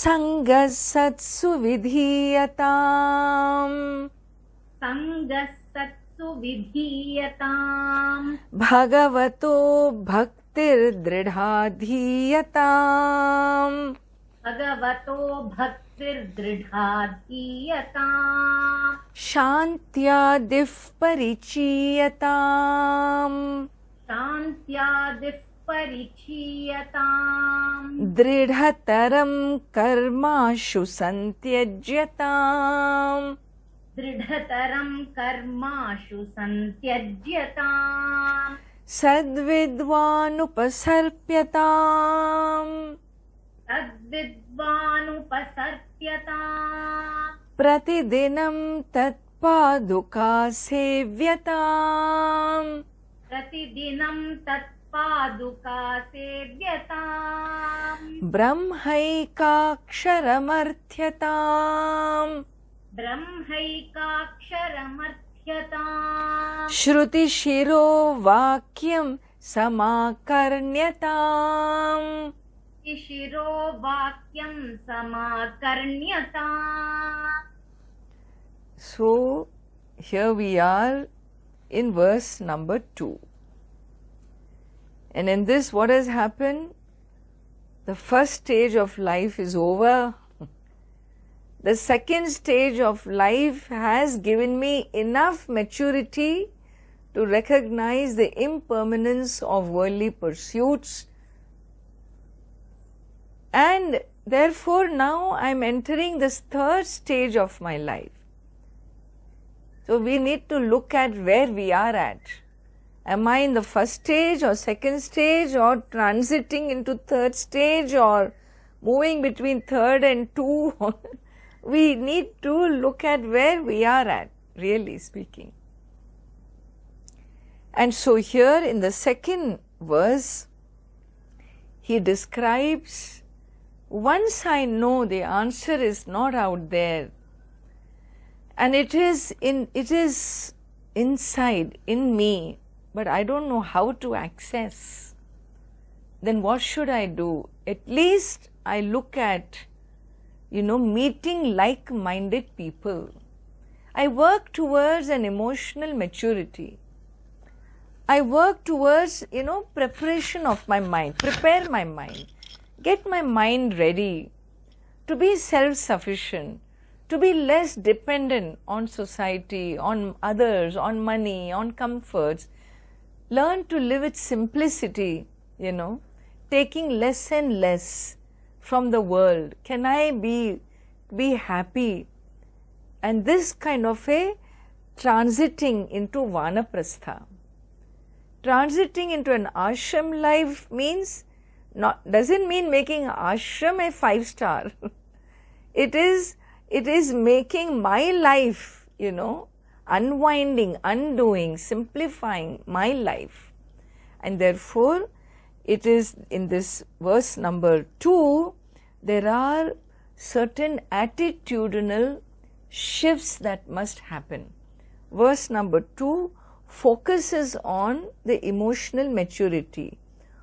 Sangasatsu vidhiyatam. Sangasatsu vidhiyatam. Bhagavato bhaktir dridhadhiyatam. Bhagavato bhaktir dridhadhiyatam. Shantyadif parichiyatam. Shantyadif parichiyatam. Dridhataram karmashu santyajyatam. Dridhataram karmashu santyajyatam. Sadvidvanupasarpyatam. Sadvidvanupasarpyatam. Pratidinam tatpaduka sevyatam. Pratidinam tatpaduka sevyatam. Brahmaikaksharamarthyatam. Brahmaikaksharamarthyatam. Shruti shiro vakyam samakarnyatam. Ishiro vakyam samakarnyatam. So, here we are in verse number 2. And in this, what has happened? The first stage of life is over. The second stage of life has given me enough maturity to recognize the impermanence of worldly pursuits. And therefore, now I am entering this third stage of my life. So, we need to look at where we are at. Am I in the first stage or second stage or transiting into third stage or moving between third and two? We need to look at where we are at, really speaking. And so here in the second verse, he describes, once I know the answer is not out there, and it is inside, in me, but I don't know how to access, then what should I do? At least I look at, meeting like-minded people. I work towards an emotional maturity. I work towards, preparation of my mind, prepare my mind, get my mind ready to be self-sufficient, to be less dependent on society, on others, on money, on comforts. Learn to live with simplicity, taking less and less from the world. Can I be happy? And this kind of a transiting into Vanaprastha. Transiting into an ashram life doesn't mean making ashram a 5-star. It is making my life, unwinding, undoing, simplifying my life. And therefore, it is in this verse number 2, there are certain attitudinal shifts that must happen. Verse number 2 focuses on the emotional maturity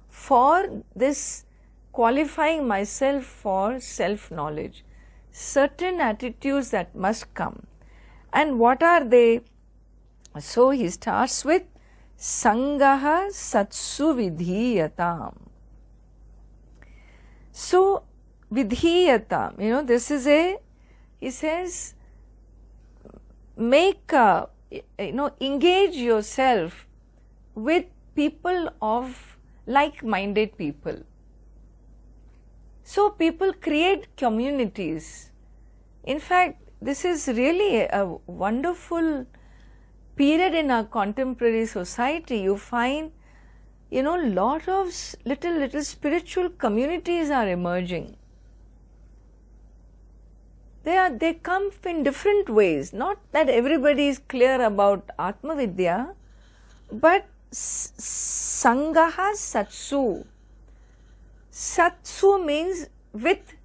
for this qualifying myself for self-knowledge. Certain attitudes that must come. And what are they? So he starts with Sangaha Satsu Vidhiyatam. So Vidhiyatam, this is he says, engage yourself with people of like-minded people. So people create communities. In fact, this is really a wonderful period in our contemporary society. You find, lot of little spiritual communities are emerging. They come in different ways. Not that everybody is clear about Atma Vidya, but Sangaha Satsu. Satsu means with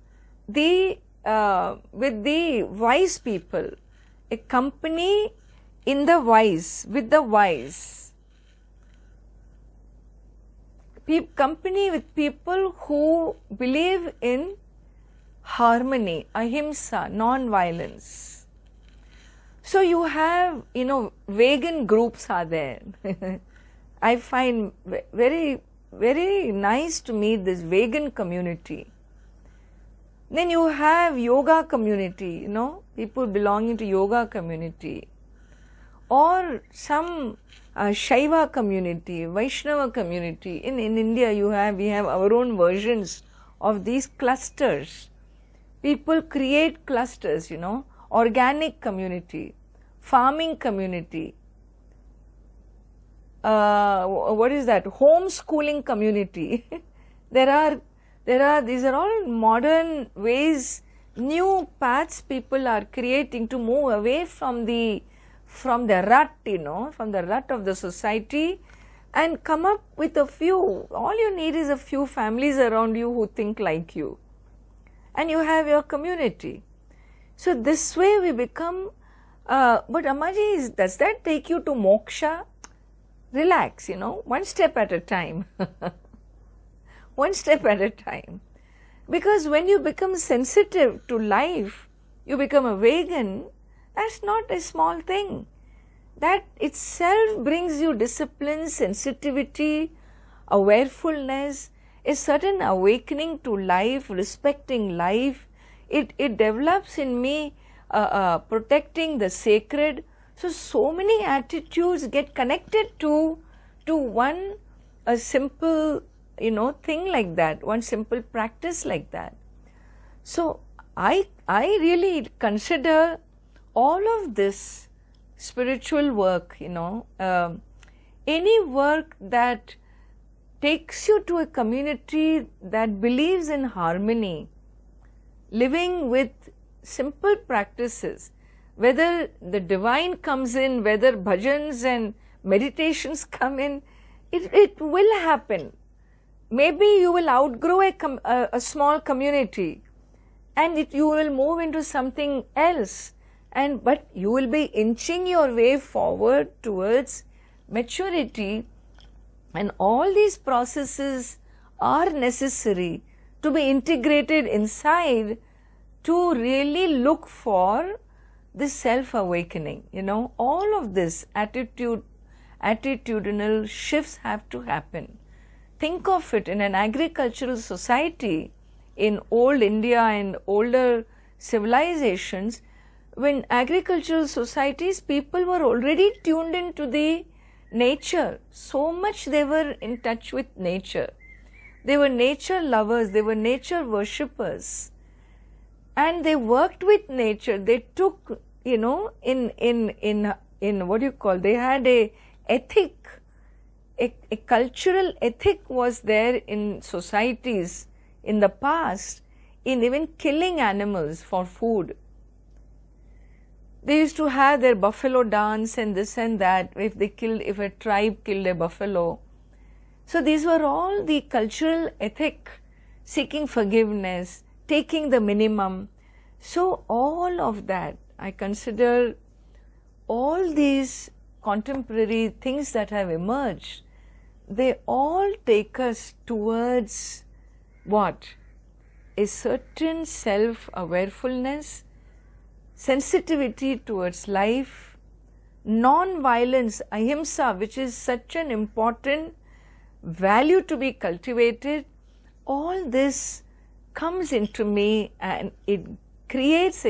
the wise people, a company in the wise, with the wise. Company with people who believe in harmony, ahimsa, non-violence. So you have, vegan groups are there. I find very, very nice to meet this vegan community. Then you have yoga community, people belonging to yoga community. Or some Shaiva community, Vaishnava community. In India we have our own versions of these clusters. People create clusters, organic community, farming community, what is that, homeschooling community. These are all modern ways, new paths people are creating to move away from the rut, from the rut of the society, and come up with a few. All you need is a few families around you who think like you, and you have your community. So this way we become, but Ammaji, does that take you to moksha? Relax, one step at a time. One step at a time. Because when you become sensitive to life, you become a vegan, that's not a small thing. That itself brings you discipline, sensitivity, awarefulness, a certain awakening to life, respecting life. It develops in me protecting the sacred. So many attitudes get connected to a simple, thing like that, one simple practice like that. So I really consider all of this spiritual work, any work that takes you to a community that believes in harmony, living with simple practices, whether the divine comes in, whether bhajans and meditations come in, it will happen. Maybe you will outgrow a small community and you will move into something else, but you will be inching your way forward towards maturity, and all these processes are necessary to be integrated inside to really look for this self-awakening. All of this attitudinal shifts have to happen. Think of it in an agricultural society in old India and older civilizations. When agricultural societies, people were already tuned into the nature. So much they were in touch with nature. They were nature lovers, they were nature worshippers. And they worked with nature. They took, in what do you call, they had a ethic. A cultural ethic was there in societies in the past, in even killing animals for food. They used to have their buffalo dance and this and that if a tribe killed a buffalo. So these were all the cultural ethic, seeking forgiveness, taking the minimum. So all of that, I consider all these contemporary things that have emerged, they all take us towards what? A certain self-awarefulness, sensitivity towards life, non-violence, ahimsa, which is such an important value to be cultivated. All this comes into me and it gives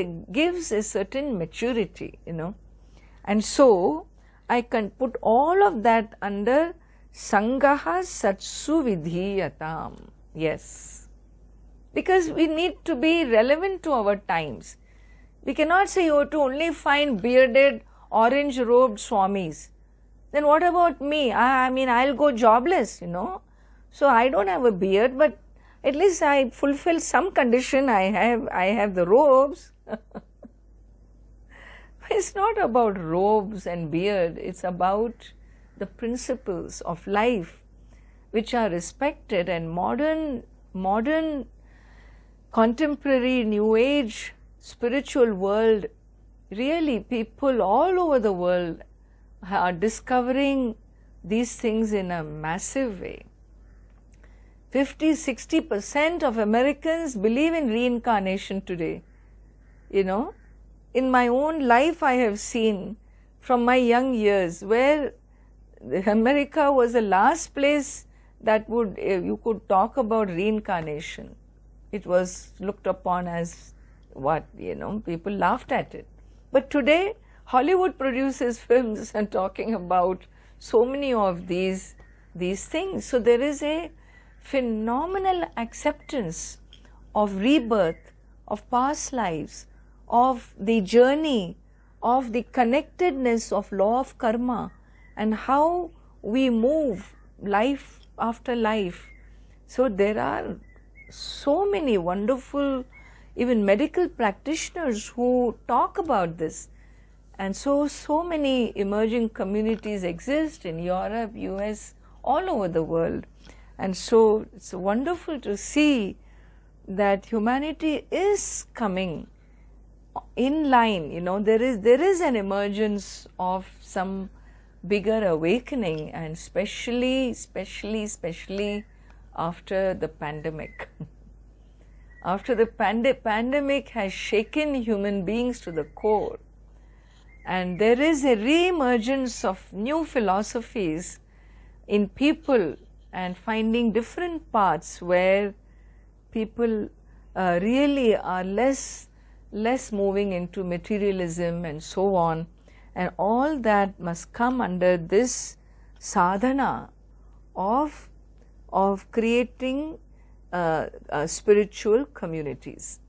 a certain maturity, And so, I can put all of that under Sangaha Satsu Vidhiyatam. Yes. Because we need to be relevant to our times. We cannot say you have to only find bearded, orange-robed swamis. Then what about me? I mean, I'll go jobless, So I don't have a beard, but at least I fulfill some condition. I have the robes. It's not about robes and beard. It's about the principles of life which are respected, and modern contemporary new age spiritual world, really people all over the world are discovering these things in a massive way. 50-60% of Americans believe in reincarnation today. You know, in my own life I have seen from my young years where America was the last place that would you could talk about reincarnation. It was looked upon as what, you know, people laughed at it. But today Hollywood produces films and talking about so many of these things. So there is a phenomenal acceptance of rebirth, of past lives, of the journey, of the connectedness of law of karma and how we move life after life. So there are so many wonderful, even medical practitioners who talk about this. And so many emerging communities exist in Europe, US, all over the world. And so it's wonderful to see that humanity is coming in line. You know, there is an emergence of some bigger awakening, and especially after the pandemic. After the pandemic has shaken human beings to the core, and there is a re-emergence of new philosophies in people and finding different paths where people really are less moving into materialism and so on, and all that must come under this sadhana of creating spiritual communities.